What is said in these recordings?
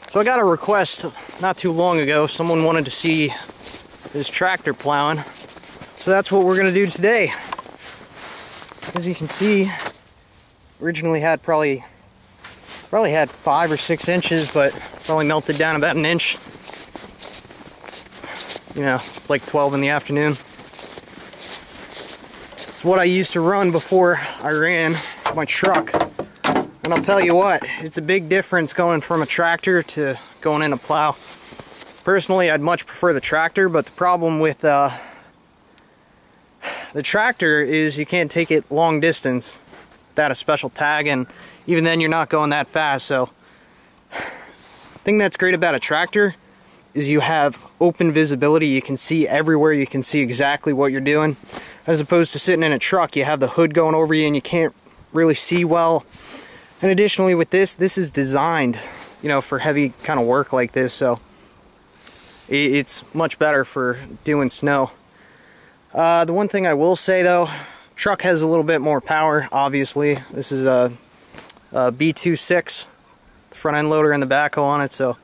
So I got a request not too long ago. Someone wanted to see this tractor plowing. So that's what we're going to do today. As you can see, originally had probably had 5 or 6 inches, but probably melted down about an inch. You know, it's like 12 in the afternoon. It's what I used to run before I ran my truck. And I'll tell you what, it's a big difference going from a tractor to going in a plow. Personally, I'd much prefer the tractor, but the problem with the tractor is you can't take it long distance without a special tag, and even then you're not going that fast. So the thing that's great about a tractor is you have open visibility. You can see everywhere, you can see exactly what you're doing, as opposed to sitting in a truck. You have the hood going over you and you can't really see well. And additionally with this is designed, you know, for heavy kind of work like this, so it's much better for doing snow. The one thing I will say though, truck has a little bit more power, obviously. This is a B26, the front end loader and the backhoe on it, so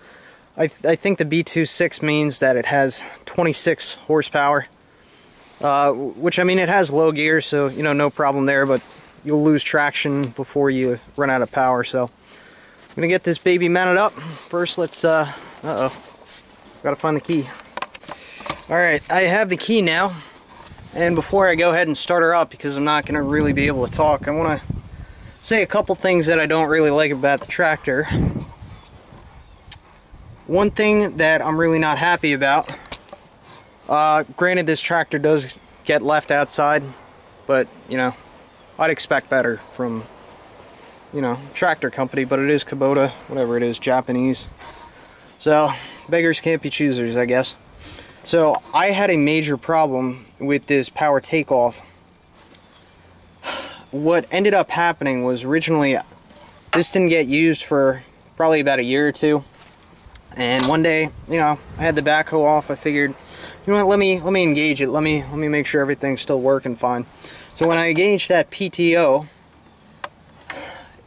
I think the B26 means that it has 26 horsepower, which, I mean, it has low gear, so, you know, no problem there, but you'll lose traction before you run out of power. So I'm gonna get this baby mounted up. First, let's gotta find the key. All right, I have the key now, and before I go ahead and start her up, because I'm not gonna really be able to talk, I want to say a couple things that I don't really like about the tractor. One thing that I'm really not happy about, granted this tractor does get left outside, but you know, I'd expect better from, you know, tractor company, but it is Kubota, whatever it is, Japanese. So, beggars can't be choosers, I guess. So, I had a major problem with this power takeoff. What ended up happening was, originally, this didn't get used for probably about a year or two. And one day, you know, I had the backhoe off. I figured, you know what, let me engage it. Let me make sure everything's still working fine. So when I engaged that PTO,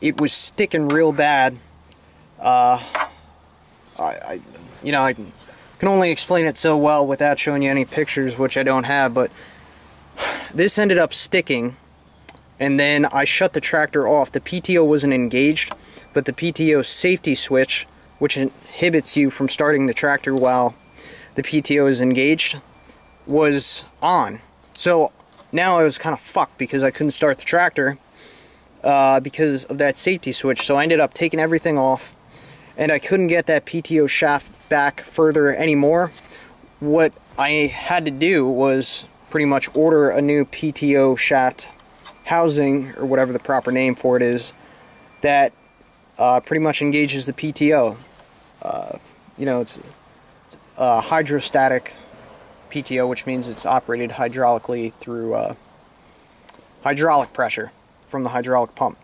it was sticking real bad. You know, I can only explain it so well without showing you any pictures, which I don't have, but this ended up sticking, and then I shut the tractor off. The PTO wasn't engaged, but the PTO safety switch, which inhibits you from starting the tractor while the PTO is engaged, was on. So now I was kind of fucked because I couldn't start the tractor because of that safety switch. So I ended up taking everything off, and I couldn't get that PTO shaft back further anymore. What I had to do was pretty much order a new PTO shaft housing, or whatever the proper name for it is, that pretty much engages the PTO. You know, it's a hydrostatic PTO, which means it's operated hydraulically through hydraulic pressure from the hydraulic pump.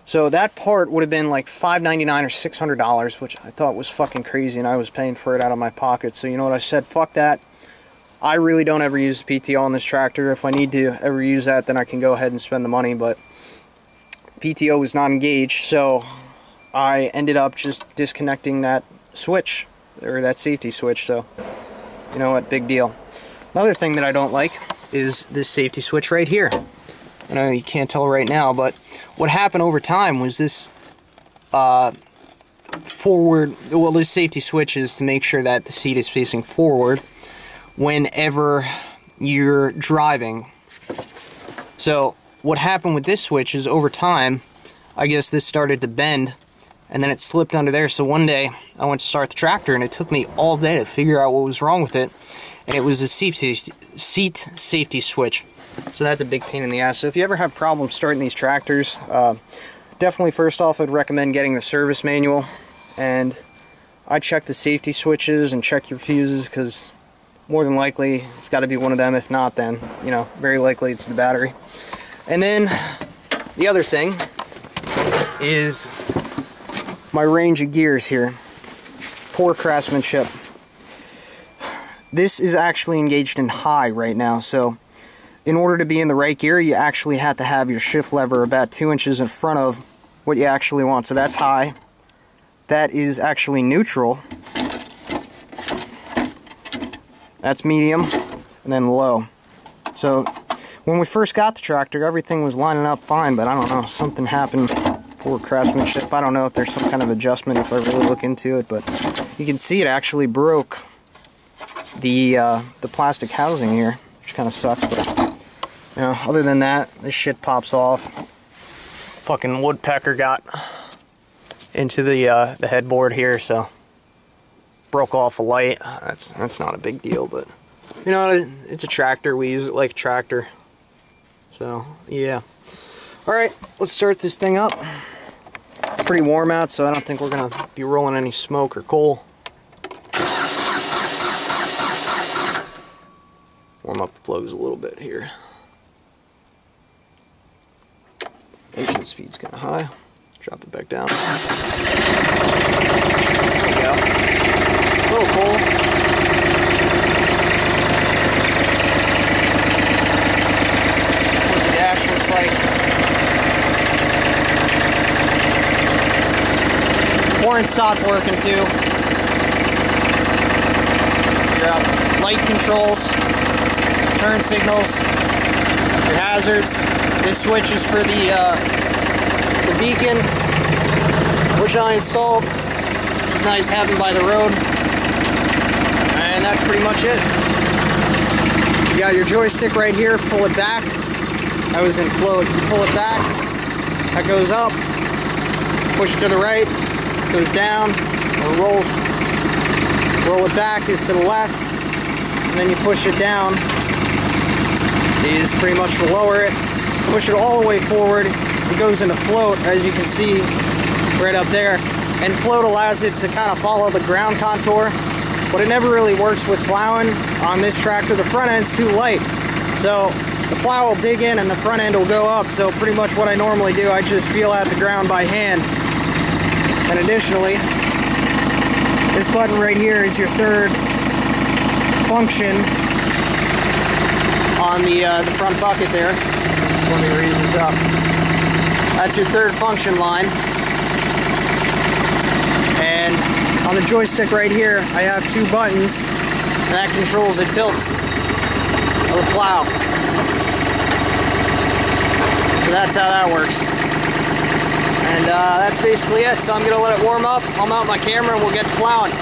So that part would have been like $5.99 or $600, which I thought was fucking crazy, and I was paying for it out of my pocket. So you know what I said? Fuck that. I really don't ever use PTO on this tractor. If I need to ever use that, then I can go ahead and spend the money, but PTO was not engaged, so I ended up just disconnecting that switch, or that safety switch. So you know what, big deal. Another thing that I don't like is this safety switch right here. I know you can't tell right now, but what happened over time was this this safety switch is to make sure that the seat is facing forward whenever you're driving. So what happened with this switch is, over time, I guess this started to bend, and then it slipped under there. So one day I went to start the tractor, and it took me all day to figure out what was wrong with it, and it was a seat safety switch. So that's a big pain in the ass. So if you ever have problems starting these tractors, definitely first off I'd recommend getting the service manual, and I'd check the safety switches and check your fuses, because more than likely it's got to be one of them. If not, then, you know, very likely it's the battery. And then the other thing is my range of gears here. Poor craftsmanship. This is actually engaged in high right now, so in order to be in the right gear, you actually have to have your shift lever about 2 inches in front of what you actually want. So that's high. that is actually neutral. That's medium, and then low. So when we first got the tractor, everything was lining up fine, but I don't know, something happened. Poor craftsmanship. I don't know if there's some kind of adjustment if I really look into it, but you can see it actually broke the plastic housing here, which kind of sucks. But you know, other than that, this shit pops off. Fucking woodpecker got into the headboard here, so broke off a light. That's not a big deal, but you know, it's a tractor. We use it like a tractor. So yeah. All right, let's start this thing up. It's pretty warm out, so I don't think we're gonna be rolling any smoke or coal. Warm up the plugs a little bit here. Engine speed's kind of high. Drop it back down. There we go. A little coal. That's what the dash looks like. Horn stopped working too. Your light controls, turn signals, your hazards. This switch is for the beacon, which I installed. It's nice having by the road. And that's pretty much it. You got your joystick right here, pull it back. I was in float. You pull it back, that goes up, push it to the right, goes down, or rolls. Roll it back is to the left, and then you push it down is pretty much to lower it. Push it all the way forward, it goes into float, as you can see right up there. And float allows it to kind of follow the ground contour, but it never really works with plowing on this tractor. The front end's too light, so the plow will dig in and the front end will go up. So pretty much what I normally do, I just feel out the ground by hand. And additionally, this button right here is your third function on the front bucket there. Let me raise this up. That's your third function line. And on the joystick right here, I have two buttons, and that controls the tilt of the plow. So that's how that works. And that's basically it. So I'm going to let it warm up. I'll mount my camera and we'll get to plowing.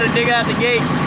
to dig out the gate.